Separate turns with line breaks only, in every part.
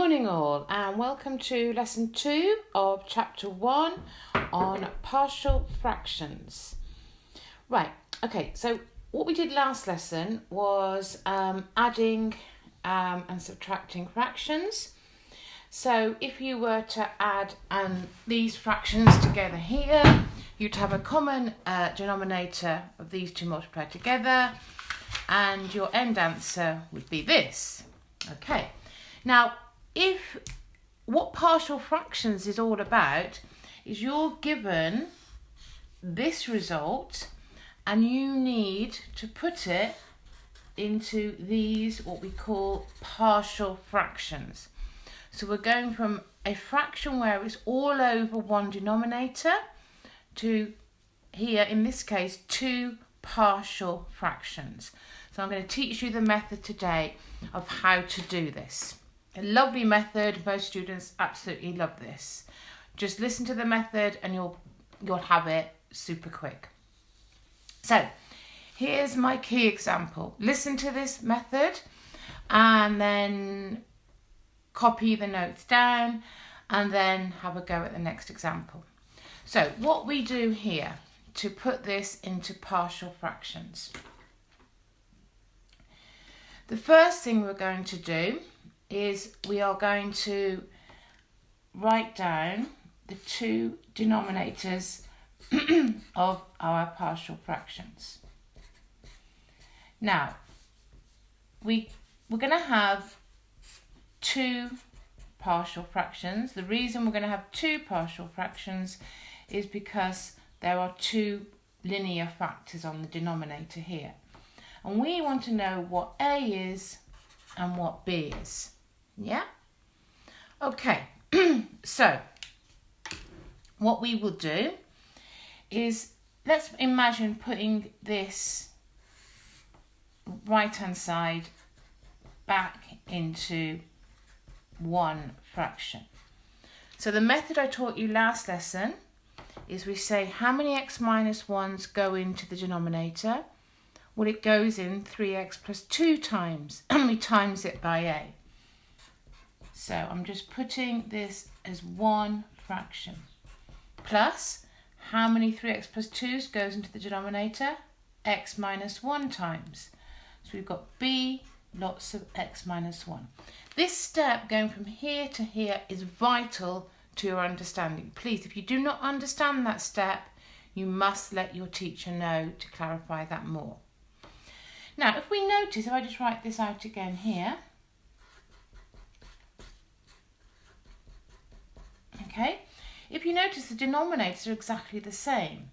morning all, and welcome to lesson 2 of chapter 1 on partial fractions. Right, okay, so what we did last lesson was adding and subtracting fractions. So if you were to add these fractions together here, you'd have a common denominator of these two multiplied together, and your end answer would be this. Okay, now what partial fractions is all about is you're given this result and you need to put it into these what we call partial fractions. So we're going from a fraction where it's all over one denominator to here, in this case, two partial fractions. So I'm going to teach you the method today of how to do this. A lovely method. Most students absolutely love this. Just listen to the method and you'll have it super quick. So here's my key example. Listen to this method and then copy the notes down and then have a go at the next example. So what we do here to put this into partial fractions. The first thing we're going to do is we are going to write down the two denominators of our partial fractions. Now, we're going to have two partial fractions. The reason we're going to have two partial fractions is because there are two linear factors on the denominator here. And we want to know what A is and what B is. Yeah? Okay, so what we will do is, let's imagine putting this right-hand side back into one fraction. So the method I taught you last lesson is we say how many x minus 1s go into the denominator? Well, it goes in 3x plus 2 times, and we times it by a. So I'm just putting this as one fraction. Plus, how many 3x plus 2s goes into the denominator? X minus 1 times. So we've got b lots of x minus 1. This step going from here to here is vital to your understanding. Please, if you do not understand that step, you must let your teacher know to clarify that more. Now, if we notice, if I just write this out again here, okay, if you notice the denominators are exactly the same.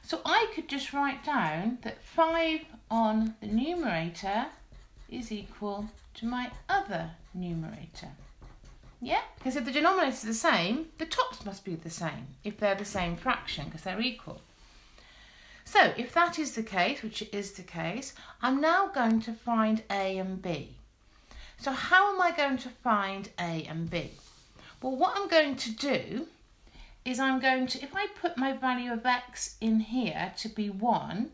So I could just write down that 5 on the numerator is equal to my other numerator. Yeah, because if the denominators are the same, the tops must be the same if they're the same fraction because they're equal. So if that is the case, which is the case, I'm now going to find A and B. So how am I going to find A and B? Well, what I'm going to do is if I put my value of x in here to be 1,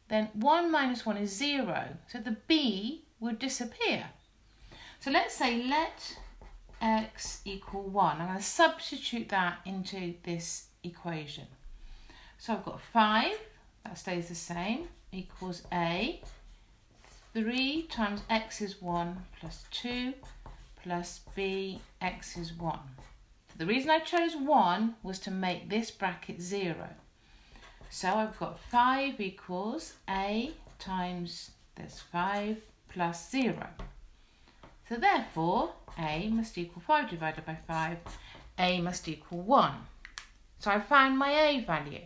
then 1 minus 1 is 0. So the B would disappear. So let's say let x equal 1. I'm going to substitute that into this equation. So I've got 5. That stays the same, equals A, 3 times x is 1 plus 2 plus b, x is 1. So the reason I chose 1 was to make this bracket 0. So I've got 5 equals A times this 5 plus 0. So therefore, A must equal 5 divided by 5, A must equal 1. So I found my A value.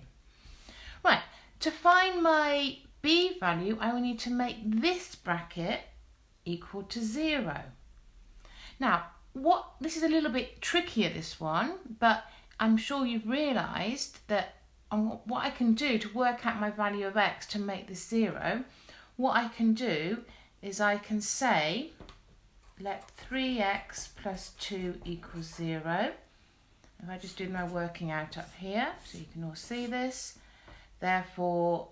Right. To find my B value, I will need to make this bracket equal to 0. Now, this is a little bit trickier, this one, but I'm sure you've realised that what I can do to work out my value of x to make this 0, what I can do is I can say, let 3x plus 2 equals 0. If I just do my working out up here, so you can all see this. Therefore,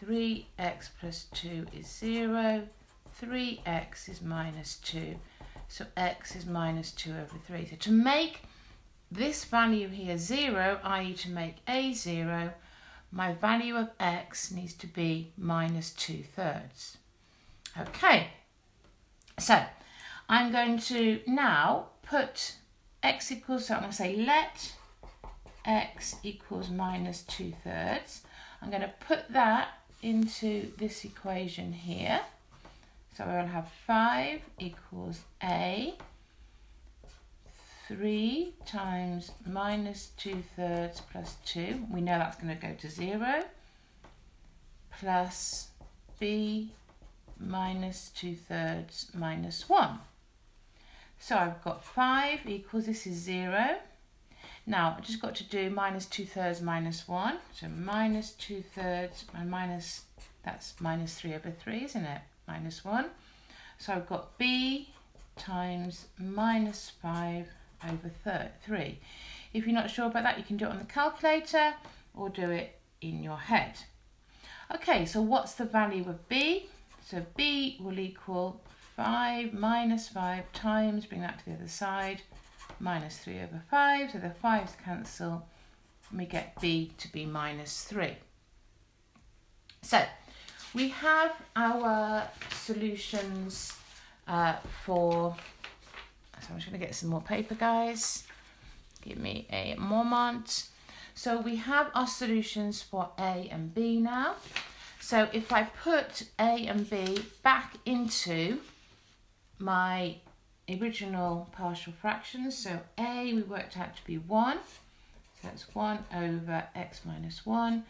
3x plus 2 is 0, 3x is minus 2, So x is minus 2 over 3. So to make this value here 0, i.e. to make a 0, my value of x needs to be minus 2/3. Okay, so I'm going to now put x equals, so I'm going to say let x equals minus 2/3. I'm going to put that into this equation here. So I will have 5 equals a 3 times minus 2/3 plus 2. We know that's going to go to 0. Plus b minus 2/3 minus 1. So I've got 5 equals, this is 0. Now I've just got to do minus 2/3 minus 1. So minus 2/3 and minus, that's minus 3 over 3, isn't it? Minus 1. So I've got b times minus 5 over 3. If you're not sure about that, you can do it on the calculator or do it in your head. Okay, so what's the value of b? So b will equal 5 minus 5 times, bring that to the other side, minus 3 over 5. So the 5's cancel and we get b to be minus 3. So we have our solutions for, so I'm just going to get some more paper, guys. Give me a moment. So we have our solutions for a and b now. So if I put a and b back into my original partial fractions, so a we worked out to be 1, so that's 1 over x minus 1,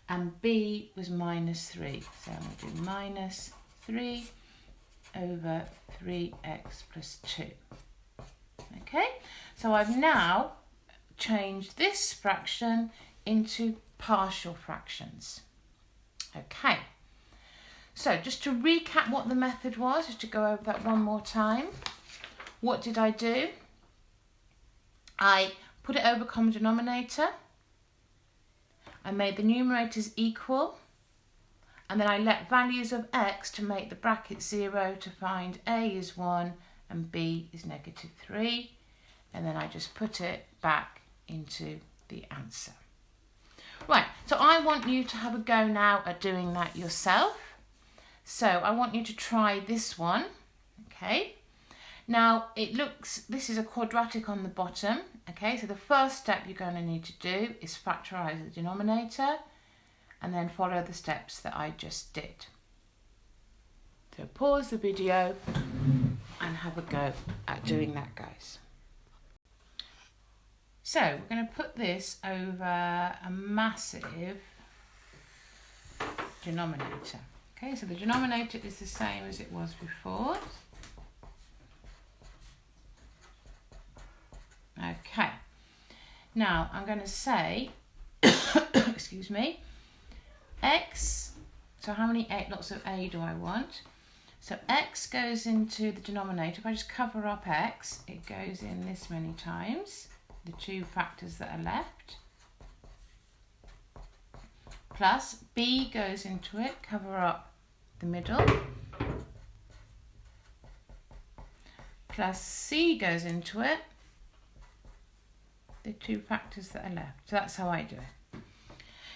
and b was minus 3, so I'm going to do minus 3 over 3x plus 2. Okay, so I've now changed this fraction into partial fractions. Okay, so just to recap what the method was, just to go over that one more time. What did I do? I put it over common denominator. I made the numerators equal. And then I let values of x to make the bracket 0 to find a is 1 and b is negative 3. And then I just put it back into the answer. Right, so I want you to have a go now at doing that yourself. So I want you to try this one, okay? Now it looks, this is a quadratic on the bottom, okay? So the first step you're going to need to do is factorise the denominator and then follow the steps that I just did. So pause the video and have a go at doing that, guys. So we're going to put this over a massive denominator. Okay, so the denominator is the same as it was before. Okay, now I'm going to say, excuse me, x, so how many lots of a do I want? So x goes into the denominator. If I just cover up x, it goes in this many times, the two factors that are left. Plus b goes into it, cover up the middle. Plus c goes into it, the two factors that are left. So that's how I do it.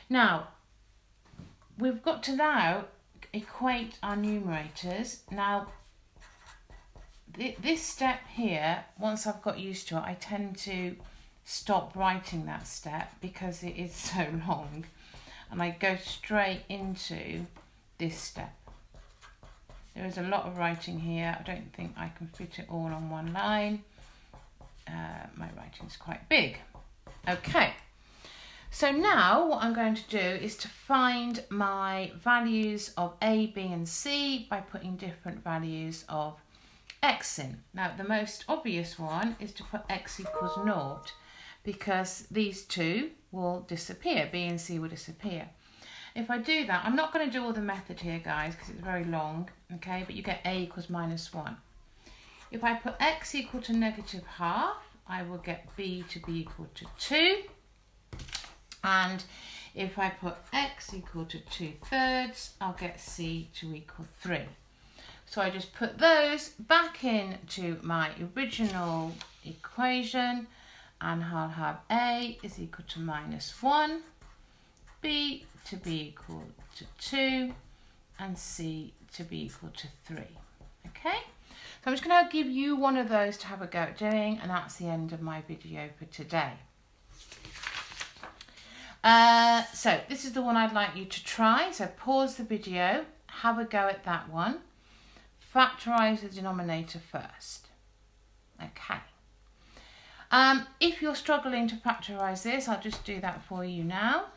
Now, we've got to now equate our numerators. Now, this step here, once I've got used to it, I tend to stop writing that step because it is so long. And I go straight into this step. There is a lot of writing here. I don't think I can fit it all on one line. My writing is quite big. Okay, so now what I'm going to do is to find my values of a, b and c by putting different values of x in. Now the most obvious one is to put x equals 0 because these two will disappear, b and c will disappear. If I do that, I'm not going to do all the method here, guys, because it's very long, okay, but you get a equals minus 1. If I put x equal to -12, I will get b to be equal to 2. And if I put x equal to 2/3, I'll get c to equal 3. So I just put those back into my original equation, and I'll have A is equal to -1, B to be equal to 2, and C to be equal to 3. Okay, so I'm just going to give you one of those to have a go at doing, and that's the end of my video for today. So this is the one I'd like you to try. So pause the video, have a go at that one. Factorise the denominator first. Okay. If you're struggling to factorise this, I'll just do that for you now.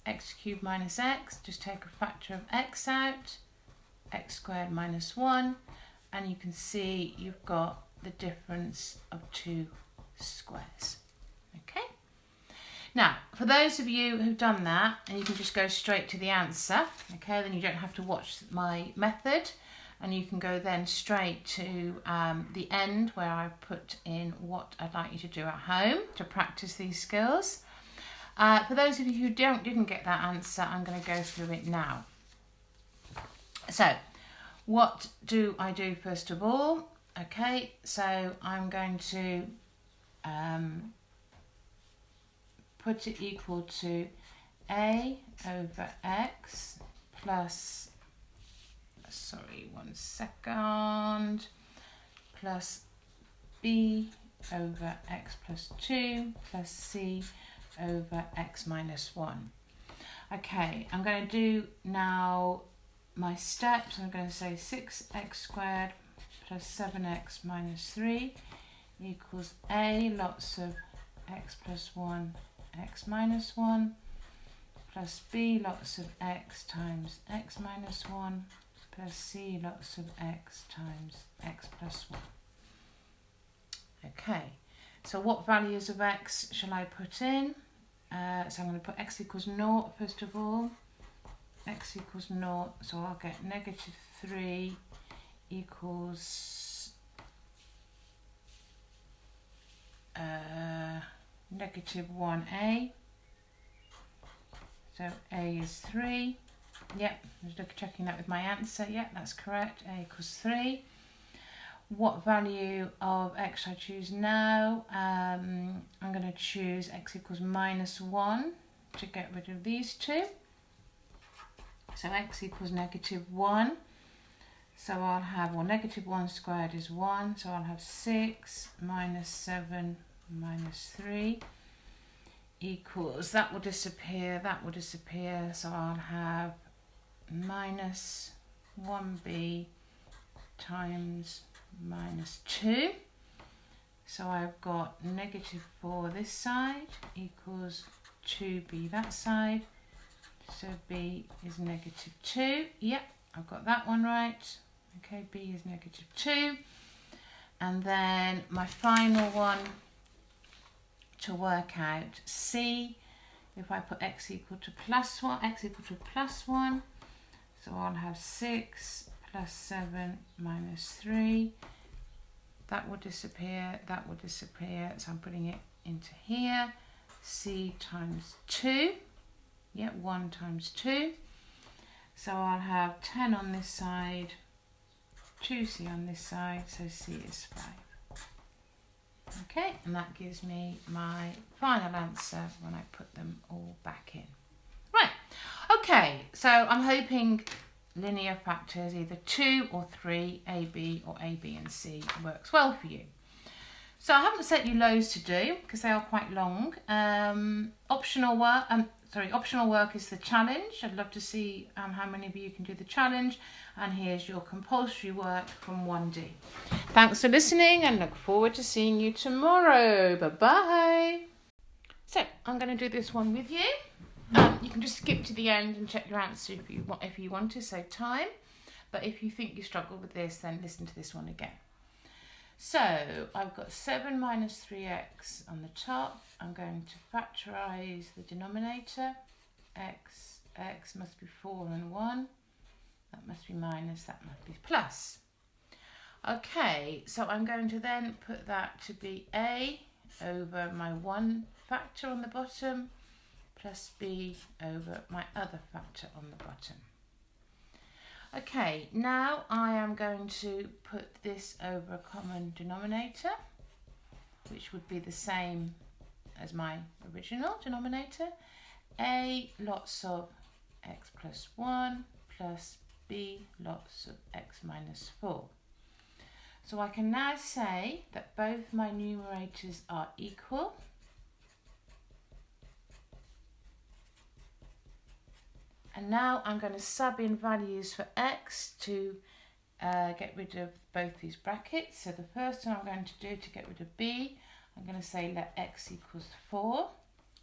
X cubed minus x, just take a factor of x out, x squared minus 1, and you can see you've got the difference of 2 squares. Okay. Now, for those of you who've done that, and you can just go straight to the answer, okay, then you don't have to watch my method, and you can go then straight to the end where I've put in what I'd like you to do at home to practice these skills. For those of you who didn't get that answer, I'm going to go through it now. So, what do I do first of all? Okay, so I'm going to put it equal to A over X plus, sorry, 1 second, plus B over X plus 2 plus C over X minus 1. Okay, I'm going to do now my steps. I'm going to say 6x squared plus 7x minus 3 equals A lots of x plus 1 x minus 1 plus B lots of x times x minus 1 plus C lots of x times x plus 1. Okay, so what values of x shall I put in? So I'm going to put x equals 0 first of all. X equals 0, so I'll get -3 equals -1a. So a is 3. Yep, just checking that with my answer. Yep, that's correct. A equals 3. What value of x I choose now? I'm going to choose x equals -1 to get rid of these two. So x equals -1. So I'll have, well, -1 squared is 1. So I'll have 6 minus 7 minus 3 equals, that will disappear, that will disappear. So I'll have minus 1b times minus 2. So I've got -4 this side equals 2b that side. So b is -2. Yep, I've got that one right. Okay, b is -2. And then my final one to work out c, if I put x equal to +1, x equal to +1, so I'll have 6 plus 7 minus 3. That will disappear, that will disappear. So I'm putting it into here. C times 2. Yep, 1 times 2. So I'll have 10 on this side, 2c on this side, so c is 5. Okay, and that gives me my final answer when I put them all back in. Right, okay, so I'm hoping linear factors, either 2 or 3, A, B, or A, B and C, works well for you. So I haven't set you loads to do because they are quite long. Optional work is the challenge. I'd love to see how many of you can do the challenge. And here's your compulsory work from 1D. Thanks for listening and look forward to seeing you tomorrow. Bye-bye. So I'm going to do this one with you. You can just skip to the end and check your answer if you want to save time. But if you think you struggle with this, then listen to this one again. So I've got 7 minus 3x on the top. I'm going to factorise the denominator. X must be 4 and 1. That must be minus, that must be plus. Okay, so I'm going to then put that to be a over my one factor on the bottom plus b over my other factor on the bottom. Okay, now I am going to put this over a common denominator, which would be the same as my original denominator. A lots of x plus 1 plus b lots of x minus 4. So I can now say that both my numerators are equal. And now I'm going to sub in values for x to get rid of both these brackets. So the first one I'm going to do to get rid of b, I'm going to say let x equals 4. So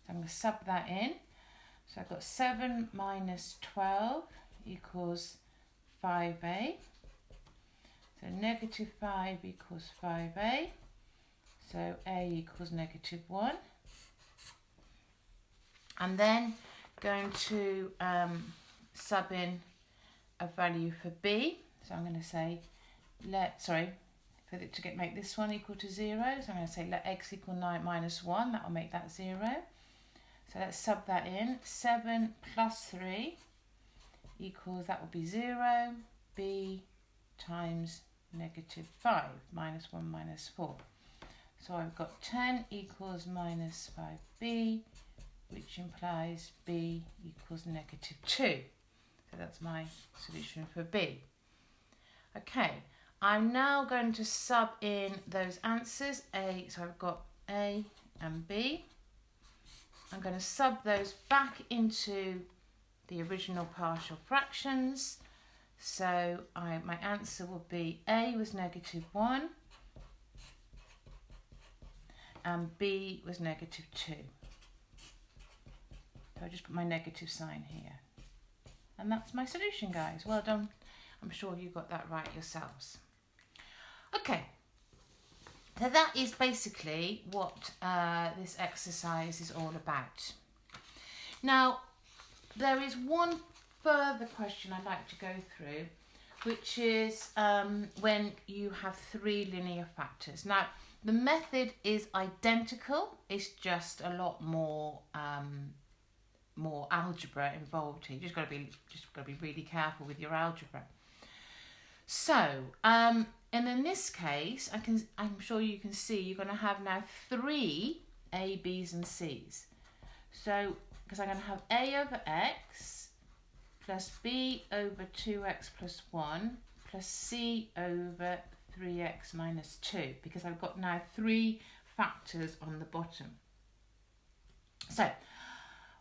I'm going to sub that in. So I've got 7 minus 12 equals 5a. So negative 5 equals 5a. So a equals negative 1. And then going to sub in a value for b. So I'm going to say make this one equal to 0. So I'm going to say let x equal 9 minus 1. That will make that 0. So let's sub that in. 7 plus 3 equals, that will be 0. b times negative 5 minus 1 minus 4. So I've got 10 equals minus 5b, which implies b equals negative 2. So that's my solution for b. Okay, I'm now going to sub in those answers. So I've got a and b. I'm going to sub those back into the original partial fractions. So my answer will be a was negative 1 and b was negative 2. So I'll just put my negative sign here. And that's my solution, guys. Well done. I'm sure you got that right yourselves. Okay, so that is basically what this exercise is all about. Now, there is one further question I'd like to go through, which is when you have 3 linear factors. Now, the method is identical. It's just a lot more more algebra involved here. You just got to be really careful with your algebra. So, and in this case, I'm sure you can see you're going to have now 3 a, b's and c's. So, because I'm going to have a over x plus b over 2x plus 1 plus c over 3x minus 2, because I've got now 3 factors on the bottom. So,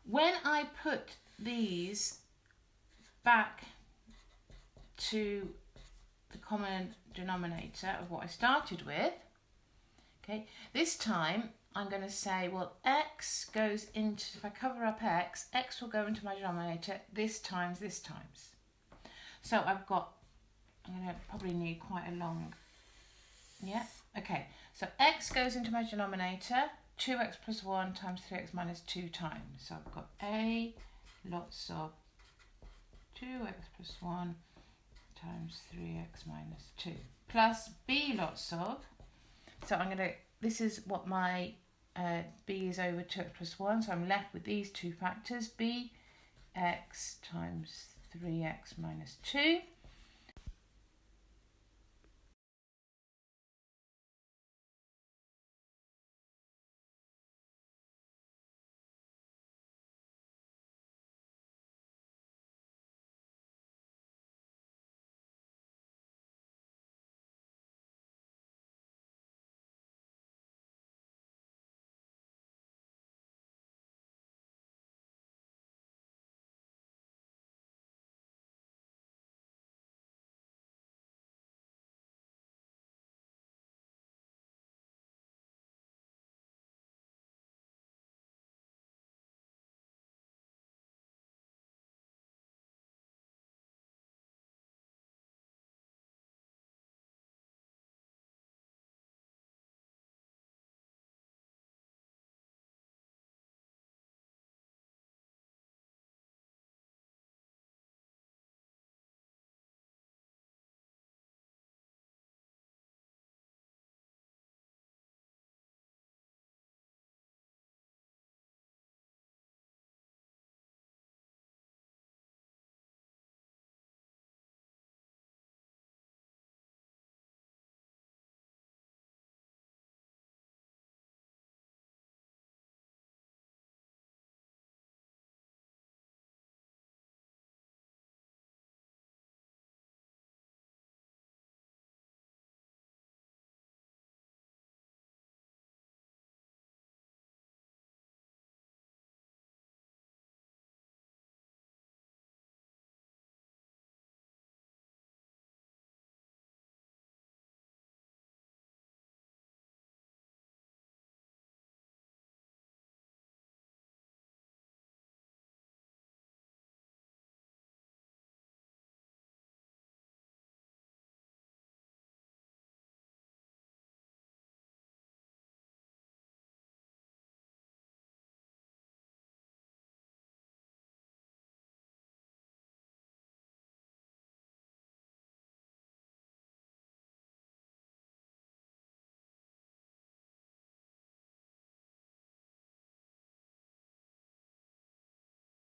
when I put these back to the common denominator of what I started with, okay, this time I'm going to say, well, x goes into, if I cover up x will go into my denominator this times this times. So I'm going to probably need quite a long, yeah, okay. So x goes into my denominator, 2x plus 1 times 3x minus 2 times. So I've got a lots of 2x plus 1 times 3x minus 2 plus b lots of, so I'm going to, this is what my b is over 2x plus 1, so I'm left with these 2 factors, b x times 3x minus 2